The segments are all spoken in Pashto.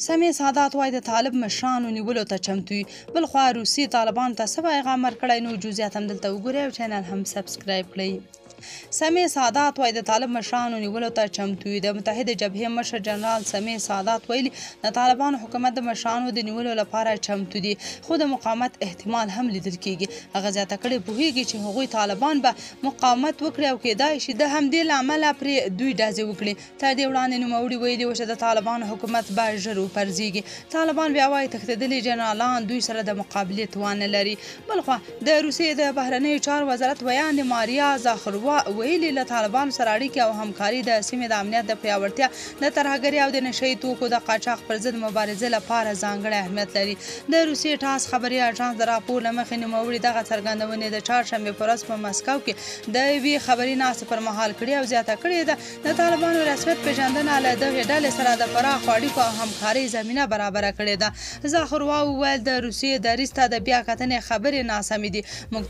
سمیع سادات وایي د طالب مشرانو نیولو ته چمتو وي. بلخوا روسي طالبانو ته څه پیغام ورکړی نو جزئیات هم دلته وګورئ او چینل هم سبسکرایب کړئ. سمیع سادات وایي د طالب مشرانو نیولو ته چمتو وي. د متحده جبهې مشر جنرال سمیع سادات ویلي د طالبانو حکومت د مشرانو د نیولو لپاره چمتو دي، خو د مقاومت احتمال هم لیدل کېږي. هغه زیاته کړې پوهېږي چې هغوی طالبان به مقاومت وکړي او کېدای شي د همدې له امله پرې دوی ډزې وکړي. تر دې وړاندې نوموړي ویلي وو چې د طالبانو حکومت به ژر وپرځېږي. طالبان بیا وایي تښتېدلي جنرالان دوی سره د مقابلې توان نه لري. بلخوا د روسیې د بهرنیو چارو وزارت ویاندې ماریا زاخروا ویلي له طالبانو سره اړیکې او همکاري د سیمې د امنیت د پیاوړتیا، د ترهګرۍ او د نشه یي توکو د قاچاق پر ضد مبارزې لپاره ځانګړی اهمیت لري. د روسیې ټاس خبري اژانس د راپور له مخې نوموړي دغه څرګندونې د چهارشنبې په ورځ په مسکو کې د یوې خبري ناستې پر مهال کړې او زیاته کړې ده د طالبانو رسمیت پېژندنه له دغې ډلې سره د پراخو اړیکو او همکارۍ زمینه برابره کړې ده. زاخروا وویل د روسیې دریځ ته د بیا کتنې خبرې ناسمې دي. موږ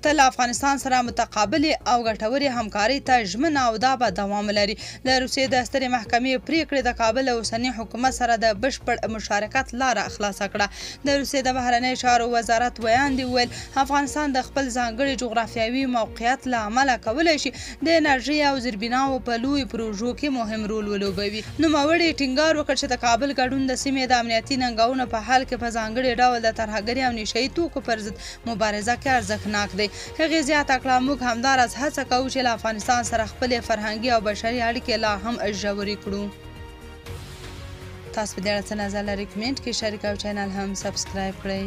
تل افغانستان سره متقابلې او ګټورې همکارۍ ته ژمنه او دا به دوام لري. د روسیې د سترې محکمې پریکړې د کابل او اوسني حکومت سره د بشپړ مشارکت لاره خلاصه کړه. د روسیې د بهرنیو چارو وزارت ویاندې وویل افغانستان د خپل ځانګړي جغرافیوي موقعیت له امله کولی شي د انرژۍ او زیربناوو په لویو پروژو کې مهم رول ولوبوي. نوموړي ټینګار وکړ چې د کابل ګډون د سیمې د امنیتي ننګونو په حل کې په ځانګړي ډول د ترهګرۍ او نشه یي توکو پر ضد مبارزه کې ارزښتناک دی. هغې زیاته کړه موږ همداراز هڅه کوو چې له افغانستان سره خپلې فرهنګي او بشري اړیکې لا هم ژورې کړو. تاسو په دې اړه څه نظر لرئ؟ کمنټ کې شریک او چینل هم سبسکرایب کړئ.